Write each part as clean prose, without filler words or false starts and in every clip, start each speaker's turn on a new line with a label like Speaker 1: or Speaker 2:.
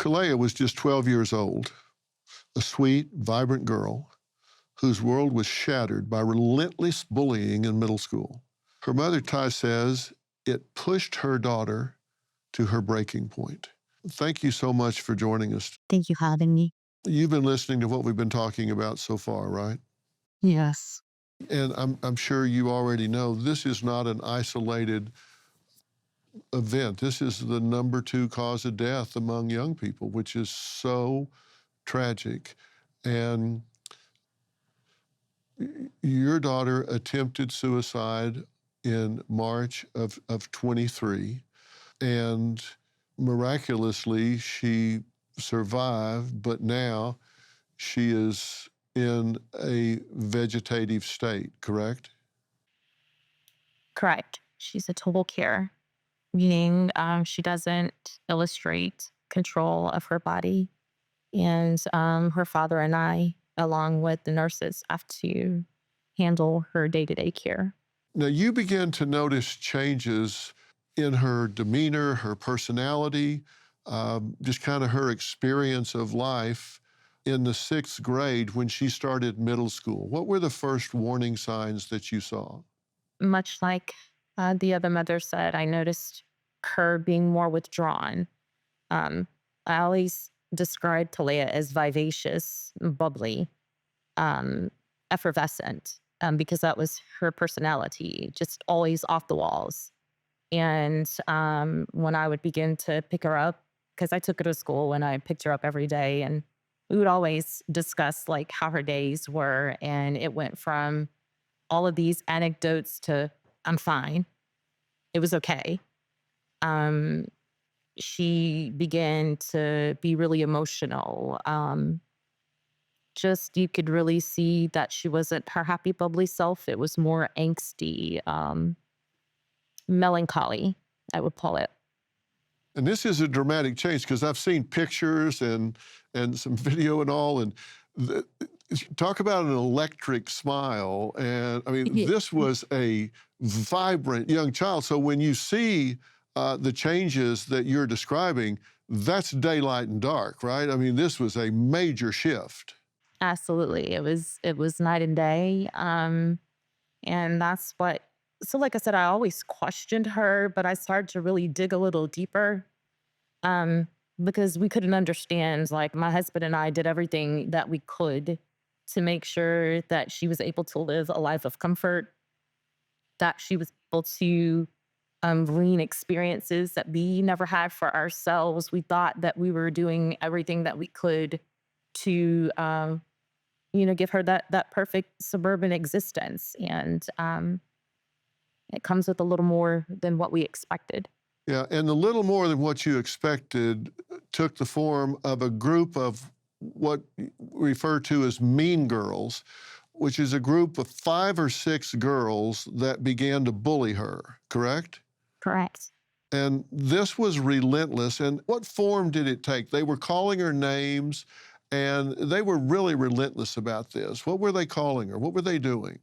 Speaker 1: Kalea was just 12 years old, a sweet, vibrant girl whose world was shattered by relentless bullying in middle school. Her mother, Ty, says it pushed her daughter to her breaking point. Thank you so much for joining us.
Speaker 2: Thank you for having me.
Speaker 1: You've been listening to what we've been talking about so far, right?
Speaker 2: Yes.
Speaker 1: And I'm sure you already know this is not an isolated event. This is the number 2 cause of death among young people, which is so tragic. And your daughter attempted suicide in March of 23, and miraculously she survived, but now she is in a vegetative state, correct?
Speaker 2: Correct. She's a total care, meaning she doesn't illustrate control of her body. And her father and I, along with the nurses, have to handle her day to day care.
Speaker 1: Now, you begin to notice changes in her demeanor, her personality, just kind of her experience of life in the 6th grade when she started middle school. What were the first warning signs that you saw?
Speaker 2: Much like the other mother said, I noticed her being more withdrawn. I always described Talia as vivacious, bubbly, um, effervescent, because that was her personality, just always off the walls. And when I would begin to pick her up, because I took her to school and I picked her up every day, and we would always discuss like how her days were. And it went from all of these anecdotes to I'm fine. It was okay. Um, she began to be really emotional. Just you could really see that she wasn't her happy, bubbly self. It was more angsty, melancholy, I would call it.
Speaker 1: And this is a dramatic change because I've seen pictures and some video and all, and the, talk about an electric smile. And I mean, this was a vibrant young child. So when you see the changes that you're describing, that's daylight and dark, right? I mean, this was a major shift.
Speaker 2: Absolutely. It was night and day. And that's what so like I said, I always questioned her, but I started to really dig a little deeper. Um, because we couldn't understand. Like my husband and I did everything that we could to make sure that she was able to live a life of comfort, that she was able to glean experiences that we never had for ourselves. We thought that we were doing everything that we could to give her that perfect suburban existence. And it comes with a little more than what we expected.
Speaker 1: Yeah, and a little more than what you expected took the form of a group of what we refer to as mean girls, which is a group of 5 or 6 girls that began to bully her, correct?
Speaker 2: Correct.
Speaker 1: And this was relentless. And what form did it take? They were calling her names, and they were really relentless about this. What were they calling her? What were they doing?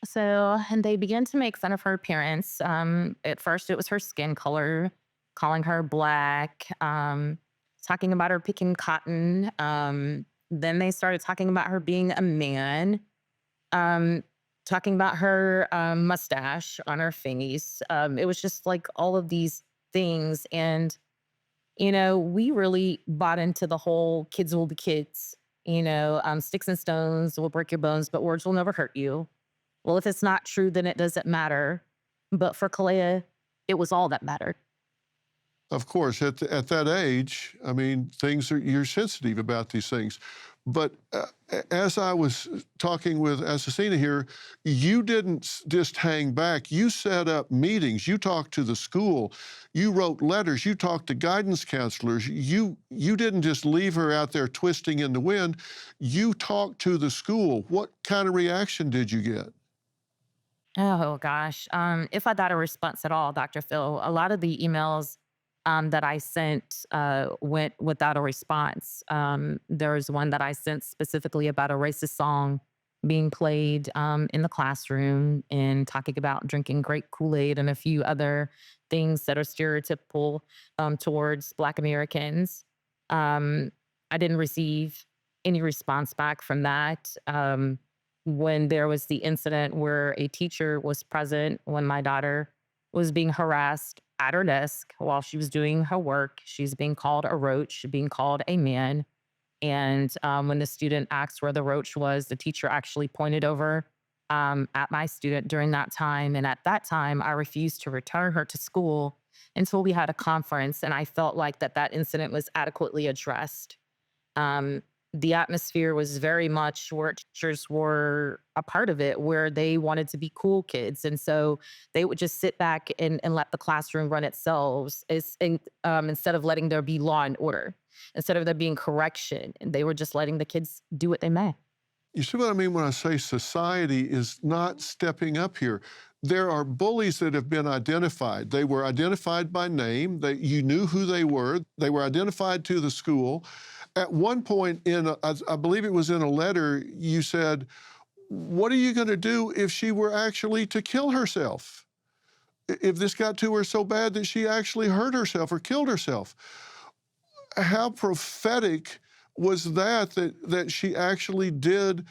Speaker 2: So, and they began to make fun of her appearance. At first, it was her skin color, calling her black, talking about her picking cotton. Then they started talking about her being a man, um, talking about her mustache on her face. It was just like all of these things. And, we really bought into the whole kids will be kids. Sticks and stones will break your bones, but words will never hurt you. Well, if it's not true, then it doesn't matter. But for Kalea, it was all that mattered.
Speaker 1: Of course, at that age, I mean, you're sensitive about these things. But as I was talking with Assassina here, you didn't just hang back. You set up meetings. You talked to the school. You wrote letters. You talked to guidance counselors. You didn't just leave her out there twisting in the wind. You talked to the school. What kind of reaction did you get?
Speaker 2: Oh gosh. If I got a response at all, Dr. Phil, a lot of the emails that I sent went without a response. There was one that I sent specifically about a racist song being played in the classroom and talking about drinking grape Kool-Aid and a few other things that are stereotypical towards Black Americans. Um, I didn't receive any response back from that. When there was the incident where a teacher was present when my daughter was being harassed at her desk while she was doing her work, she's being called a roach, being called a man. And when the student asked where the roach was, the teacher actually pointed over at my student during that time. And at that time, I refused to return her to school until we had a conference. And I felt like that incident was adequately addressed. Um, the atmosphere was very much where teachers were a part of it, where they wanted to be cool kids. And so they would just sit back and let the classroom run itself instead of letting there be law and order, instead of there being correction. And they were just letting the kids do what they may.
Speaker 1: You see what I mean when I say society is not stepping up here? There are bullies that have been identified. They were identified by name. You knew who they were. They were identified to the school. At one point I believe it was in a letter, you said, what are you going to do if she were actually to kill herself? If this got to her so bad that she actually hurt herself or killed herself? How prophetic was that she actually did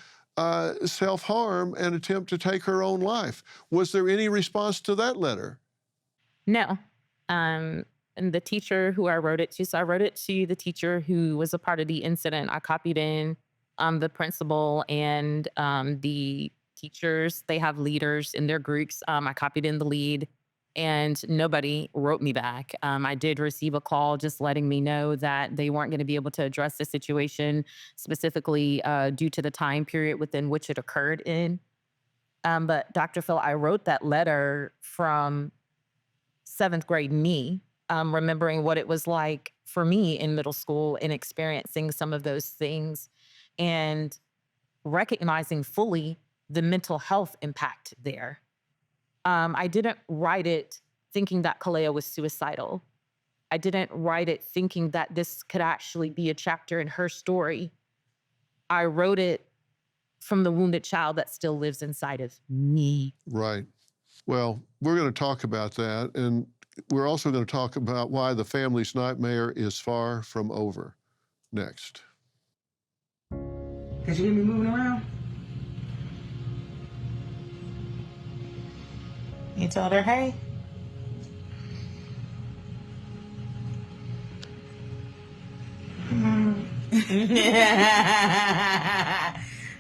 Speaker 1: self-harm and attempt to take her own life? Was there any response to that letter?
Speaker 2: No. And the teacher who I wrote it to, so I wrote it to the teacher who was a part of the incident. I copied in the principal and the teachers. They have leaders in their groups. I copied in the lead, and nobody wrote me back. I did receive a call just letting me know that they weren't going to be able to address the situation specifically due to the time period within which it occurred in. But Dr. Phil, I wrote that letter from seventh grade me, remembering what it was like for me in middle school and experiencing some of those things and recognizing fully the mental health impact there. I didn't write it thinking that Kalea was suicidal. I didn't write it thinking that this could actually be a chapter in her story. I wrote it from the wounded child that still lives inside of me.
Speaker 1: Right. Well, we're going to talk about that, and we're also going to talk about why the family's nightmare is far from over next.
Speaker 3: Did you hear me moving around? You told her, hey.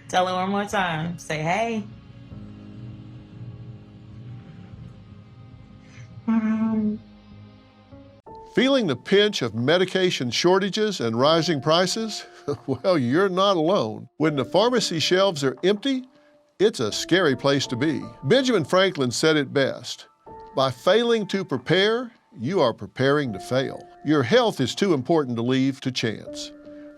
Speaker 3: Tell her one more time. Say, hey.
Speaker 1: Feeling the pinch of medication shortages and rising prices? Well, you're not alone. When the pharmacy shelves are empty, it's a scary place to be. Benjamin Franklin said it best: by failing to prepare, you are preparing to fail. Your health is too important to leave to chance.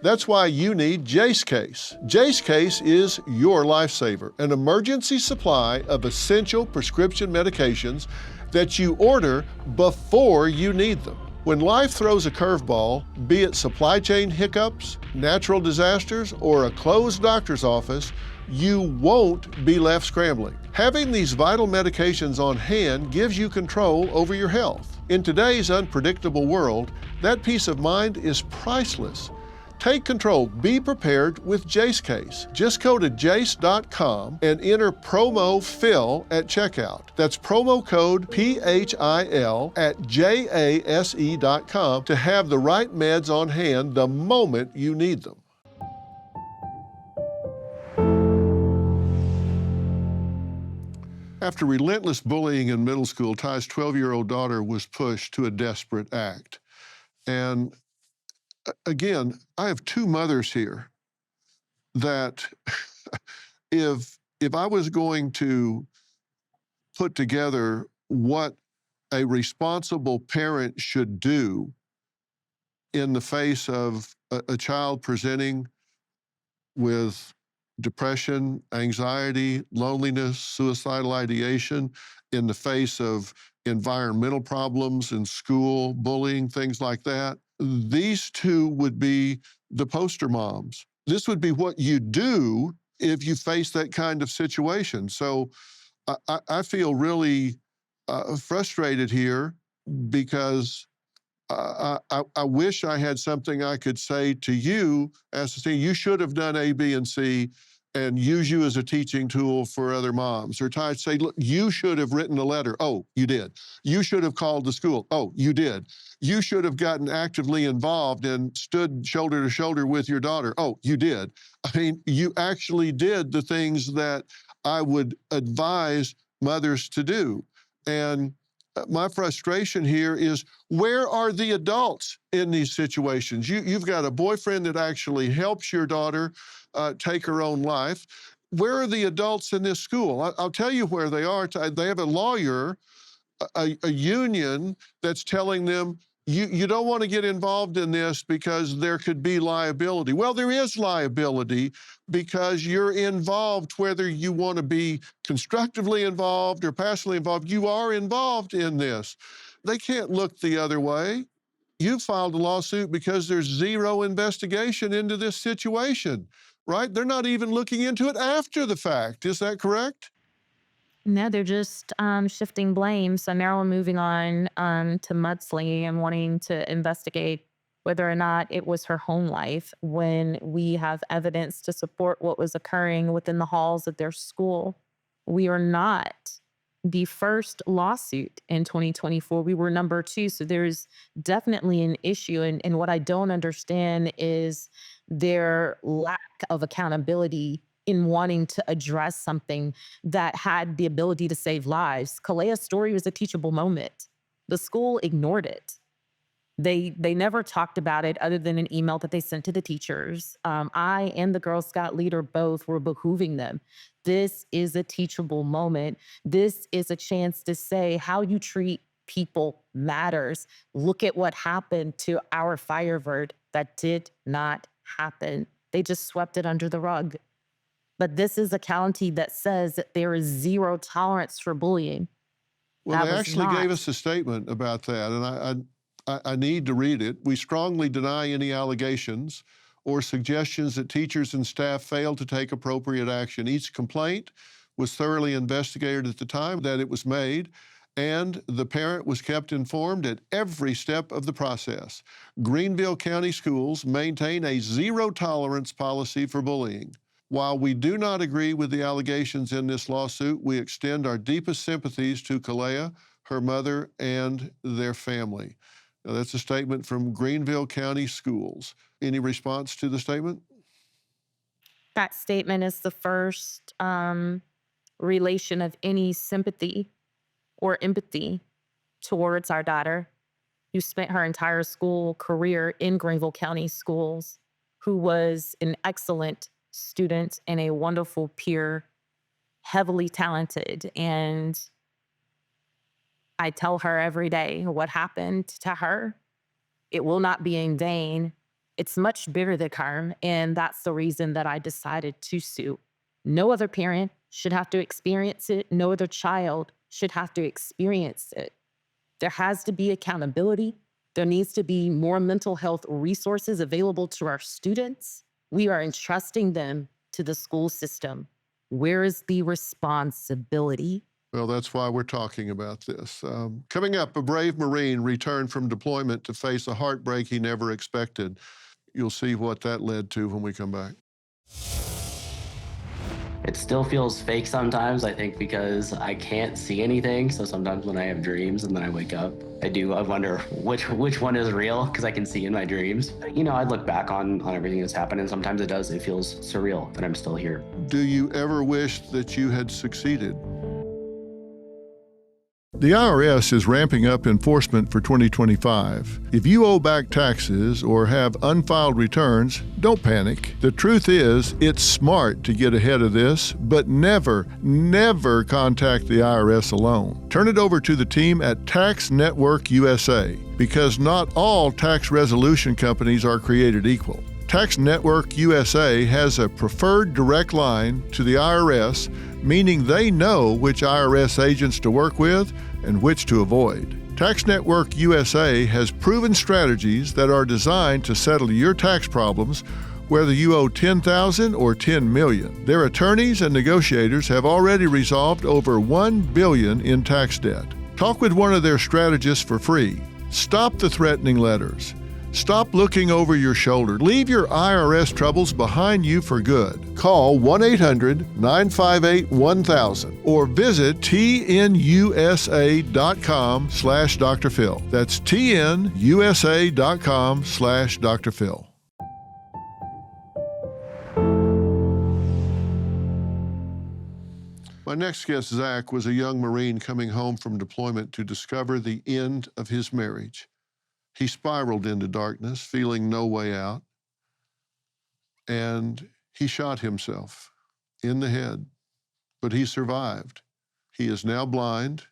Speaker 1: That's why you need Jace Case. Jace Case is your lifesaver, an emergency supply of essential prescription medications that you order before you need them. When life throws a curveball, be it supply chain hiccups, natural disasters, or a closed doctor's office, you won't be left scrambling. Having these vital medications on hand gives you control over your health. In today's unpredictable world, that peace of mind is priceless. Take control. Be prepared with Jace Case. Just go to jace.com and enter promo PHIL at checkout. That's promo code PHIL at jase.com to have the right meds on hand the moment you need them. After relentless bullying in middle school, Ty's 12-year-old daughter was pushed to a desperate act. And again, I have two mothers here that if I was going to put together what a responsible parent should do in the face of a child presenting with depression, anxiety, loneliness, suicidal ideation, in the face of environmental problems in school, bullying, things like that, these two would be the poster moms. This would be what you do if you face that kind of situation. So I feel really frustrated here because I wish I had something I could say to you as to say, you should have done A, B, and C, and use you as a teaching tool for other moms. Or to say, look, you should have written a letter. Oh, you did. You should have called the school. Oh, you did. You should have gotten actively involved and stood shoulder to shoulder with your daughter. Oh, you did. I mean, you actually did the things that I would advise mothers to do. And my frustration here is, where are the adults in these situations? You've got a boyfriend that actually helps your daughter take her own life. Where are the adults in this school? I'll tell you where they are. They have a lawyer, a union that's telling them, you don't want to get involved in this because there could be liability. Well, there is liability because you're involved, whether you want to be constructively involved or passively involved, you are involved in this. They can't look the other way. You filed a lawsuit because there's zero investigation into this situation, right? They're not even looking into it after the fact. Is that correct?
Speaker 2: No, they're just shifting blame. So now we're moving on to mudslinging and wanting to investigate whether or not it was her home life when we have evidence to support what was occurring within the halls of their school. We are not the first lawsuit in 2024. We were number 2. So there's definitely an issue. And what I don't understand is their lack of accountability in wanting to address something that had the ability to save lives. Kalea's story was a teachable moment. The school ignored it. They never talked about it other than an email that they sent to the teachers. I and the Girl Scout leader both were behooving them. This is a teachable moment. This is a chance to say how you treat people matters. Look at what happened to our Firebird. That did not happen. They just swept it under the rug. But this is a county that says that there is zero tolerance for bullying.
Speaker 1: Well,
Speaker 2: That
Speaker 1: they
Speaker 2: was
Speaker 1: actually
Speaker 2: not.
Speaker 1: gave us a statement about that, and I need to read it. We strongly deny any allegations or suggestions that teachers and staff failed to take appropriate action. Each complaint was thoroughly investigated at the time that it was made, and the parent was kept informed at every step of the process. Greenville County Schools maintain a zero tolerance policy for bullying. While we do not agree with the allegations in this lawsuit, we extend our deepest sympathies to Kalea, her mother, and their family. Now, that's a statement from Greenville County Schools. Any response to the statement?
Speaker 2: That statement is the first relation of any sympathy or empathy towards our daughter, who spent her entire school career in Greenville County Schools, who was an excellent student and a wonderful peer, heavily talented. And I tell her every day what happened to her. It will not be in vain. It's much bigger than harm. And that's the reason that I decided to sue. No other parent should have to experience it. No other child should have to experience it. There has to be accountability. There needs to be more mental health resources available to our students. We are entrusting them to the school system. Where is the responsibility?
Speaker 1: Well, that's why we're talking about this. Coming up, a brave Marine returned from deployment to face a heartbreak he never expected. You'll see what that led to when we come back.
Speaker 4: It still feels fake sometimes, I think, because I can't see anything. So sometimes when I have dreams and then I wake up, I wonder which one is real, because I can see in my dreams. You know, I look back on everything that's happened, and sometimes it feels surreal that I'm still here.
Speaker 1: Do you ever wish that you had succeeded? The IRS is ramping up enforcement for 2025. If you owe back taxes or have unfiled returns, don't panic. The truth is, it's smart to get ahead of this, but never contact the IRS alone. Turn it over to the team at Tax Network USA, because not all tax resolution companies are created equal. Tax Network USA has a preferred direct line to the IRS, meaning they know which IRS agents to work with and which to avoid. Tax Network USA has proven strategies that are designed to settle your tax problems, whether you owe $10,000 or $10 million. Their attorneys and negotiators have already resolved over $1 billion in tax debt. Talk with one of their strategists for free. Stop the threatening letters. Stop looking over your shoulder. Leave your IRS troubles behind you for good. Call 1-800-958-1000 or visit tnusa.com/Dr. Phil. That's tnusa.com/Dr. Phil. My next guest, Zach, was a young Marine coming home from deployment to discover the end of his marriage. He spiraled into darkness, feeling no way out, and he shot himself in the head, but he survived. He is now blind.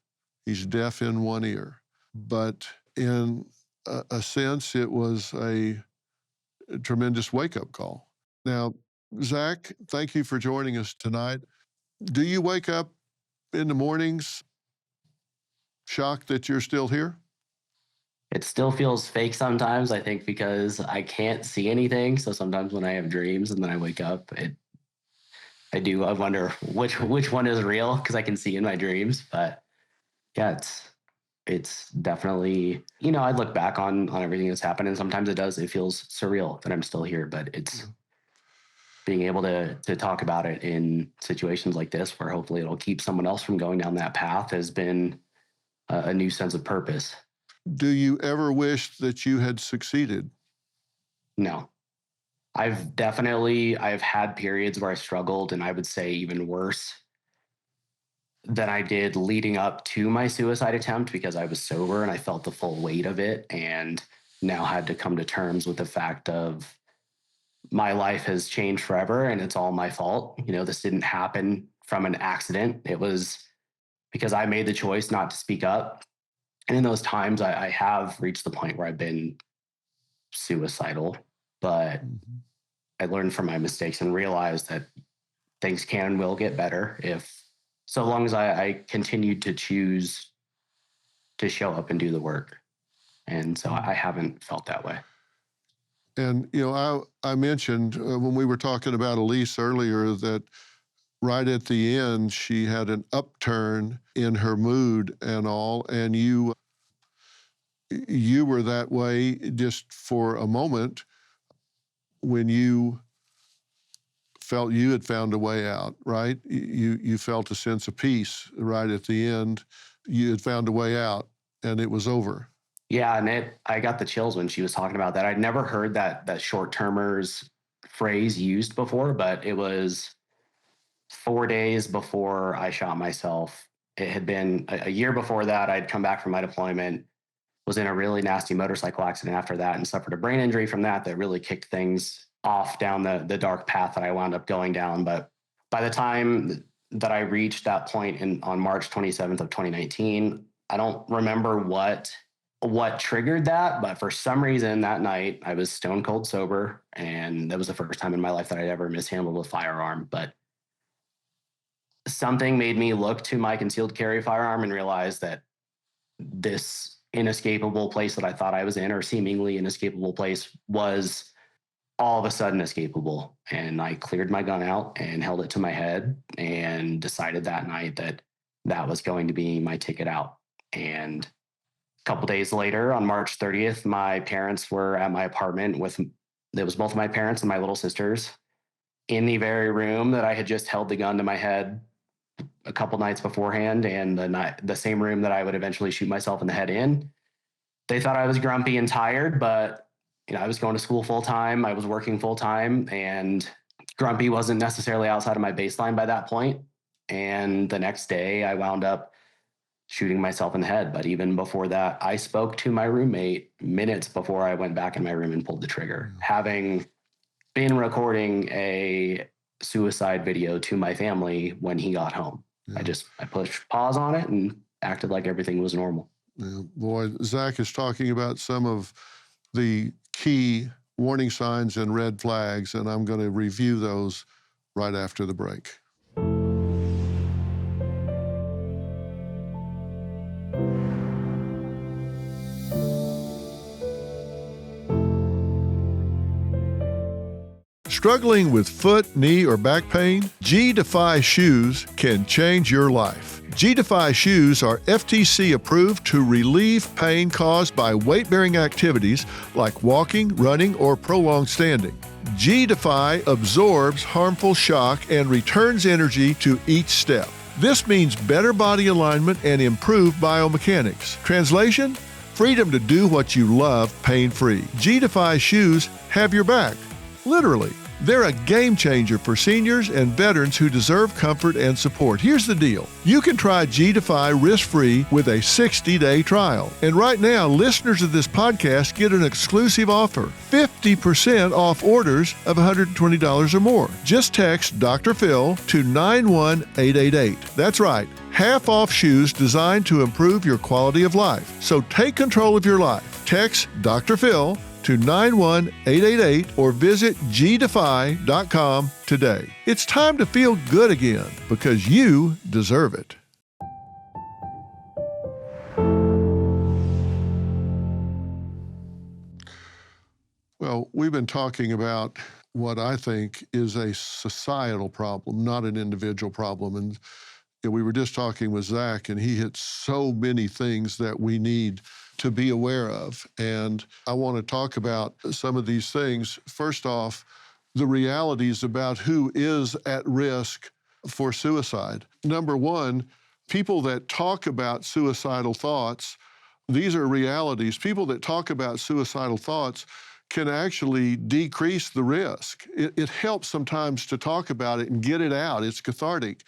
Speaker 1: He's deaf in one ear. But in a sense, it was a tremendous wake-up call. Now, Zach, thank you for joining us tonight. Do you wake up in the mornings shocked that you're still here?
Speaker 4: It still feels fake sometimes, I think, because I can't see anything. So sometimes when I have dreams and then I wake up, I wonder which one is real because I can see in my dreams. But yeah, it's definitely, I look back on everything that's happened, and sometimes it feels surreal that I'm still here. But it's being able to talk about it in situations like this, where hopefully it'll keep someone else from going down that path, has been a new sense of purpose.
Speaker 1: Do you ever wish that you had succeeded?
Speaker 4: No. I've had periods where I struggled, and I would say even worse than I did leading up to my suicide attempt, because I was sober and I felt the full weight of it, and now had to come to terms with the fact of my life has changed forever and it's all my fault. This didn't happen from an accident. It was because I made the choice not to speak up. And in those times, I have reached the point where I've been suicidal, but I learned from my mistakes and realized that things can and will get better so long as I continued to choose to show up and do the work. And so I haven't felt that way.
Speaker 1: And, I mentioned when we were talking about Elise earlier that right at the end, she had an upturn in her mood and all, and you were that way just for a moment when you felt you had found a way out, right? You felt a sense of peace right at the end. You had found a way out, and it was over.
Speaker 4: Yeah, and I got the chills when she was talking about that. I'd never heard that short-termers phrase used before, but it was 4 days before I shot myself. It had been a year before that. I'd come back from my deployment, was in a really nasty motorcycle accident after that, and suffered a brain injury from that really kicked things off down the dark path that I wound up going down. But by the time that I reached that point on March 27th of 2019, I don't remember what triggered that, but for some reason that night I was stone cold sober, and that was the first time in my life that I'd ever mishandled a firearm. But something made me look to my concealed carry firearm and realize that this inescapable place that I thought I was in, or seemingly inescapable place, was all of a sudden escapable. And I cleared my gun out and held it to my head and decided that night that was going to be my ticket out. And a couple days later, on March 30th, my parents were at my apartment it was both my parents and my little sisters in the very room that I had just held the gun to my head a couple nights beforehand, and the same room that I would eventually shoot myself in the head in. They thought I was grumpy and tired, but I was going to school full time. I was working full time, and grumpy wasn't necessarily outside of my baseline by that point. And the next day I wound up shooting myself in the head. But even before that, I spoke to my roommate minutes before I went back in my room and pulled the trigger, having been recording a suicide video to my family when he got home. Yeah. I pushed pause on it and acted like everything was normal.
Speaker 1: Yeah. Boy, Zach is talking about some of the key warning signs and red flags, and I'm going to review those right after the break. Struggling with foot, knee, or back pain? G-Defy shoes can change your life. G-Defy shoes are FTC approved to relieve pain caused by weight-bearing activities like walking, running, or prolonged standing. G-Defy absorbs harmful shock and returns energy to each step. This means better body alignment and improved biomechanics. Translation? Freedom to do what you love pain-free. G-Defy shoes have your back. Literally. They're a game changer for seniors and veterans who deserve comfort and support. Here's the deal. You can try G-Defy risk-free with a 60-day trial. And right now, listeners of this podcast get an exclusive offer, 50% off orders of $120 or more. Just text Dr. Phil to 91888. That's right. Half off shoes designed to improve your quality of life. So take control of your life. Text Dr. Phil to 91888 or visit gdefy.com today. It's time to feel good again because you deserve it. Well, we've been talking about what I think is a societal problem, not an individual problem. And we were just talking with Zach, and he hit so many things that we need to be aware of. And I want to talk about some of these things. First off, the realities about who is at risk for suicide. Number one, people that talk about suicidal thoughts, these are realities. People that talk about suicidal thoughts can actually decrease the risk. It helps sometimes to talk about it and get it out. It's cathartic.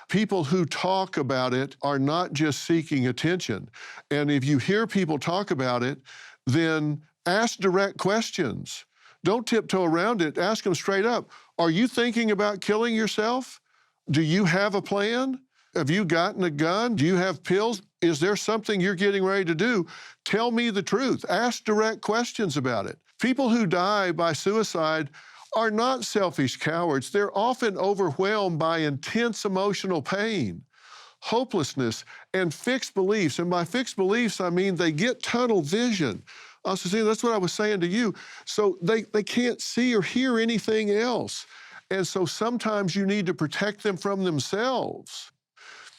Speaker 1: People who talk about it are not just seeking attention. And if you hear people talk about it, then ask direct questions. Don't tiptoe around it. Ask them straight up. Are you thinking about killing yourself? Do you have a plan? Have you gotten a gun? Do you have pills? Is there something you're getting ready to do? Tell me the truth. Ask direct questions about it. People who die by suicide are not selfish cowards. They're often overwhelmed by intense emotional pain, hopelessness, and fixed beliefs. And by fixed beliefs, I mean they get tunnel vision. See, that's what I was saying to you. So they can't see or hear anything else. And so sometimes you need to protect them from themselves.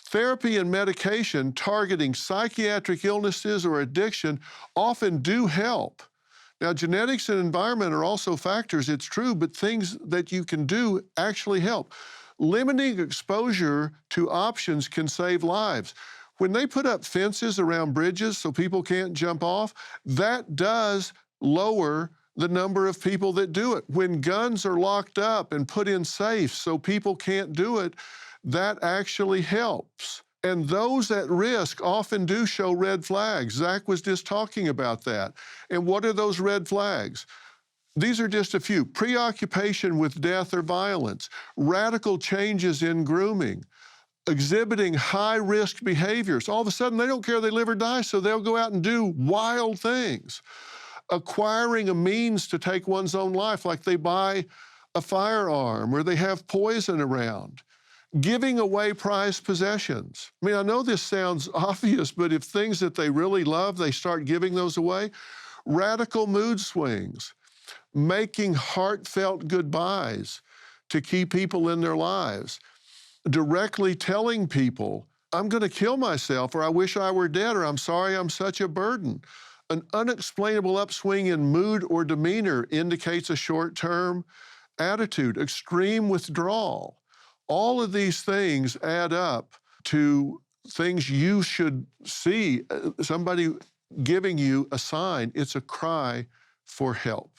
Speaker 1: Therapy and medication targeting psychiatric illnesses or addiction often do help. Now, genetics and environment are also factors, it's true, but things that you can do actually help. Limiting exposure to options can save lives. When they put up fences around bridges so people can't jump off, that does lower the number of people that do it. When guns are locked up and put in safes so people can't do it, that actually helps. And those at risk often do show red flags. Zach was just talking about that. And what are those red flags? These are just a few. Preoccupation with death or violence, radical changes in grooming, exhibiting high-risk behaviors. All of a sudden, they don't care they live or die, so they'll go out and do wild things. Acquiring a means to take one's own life, like they buy a firearm or they have poison around. Giving away prized possessions. I mean, I know this sounds obvious, but if things that they really love, they start giving those away. Radical mood swings. Making heartfelt goodbyes to key people in their lives. Directly telling people, I'm going to kill myself, or I wish I were dead, or I'm sorry I'm such a burden. An unexplainable upswing in mood or demeanor indicates a short-term attitude. Extreme withdrawal. All of these things add up to things you should see. Somebody giving you a sign. It's a cry for help.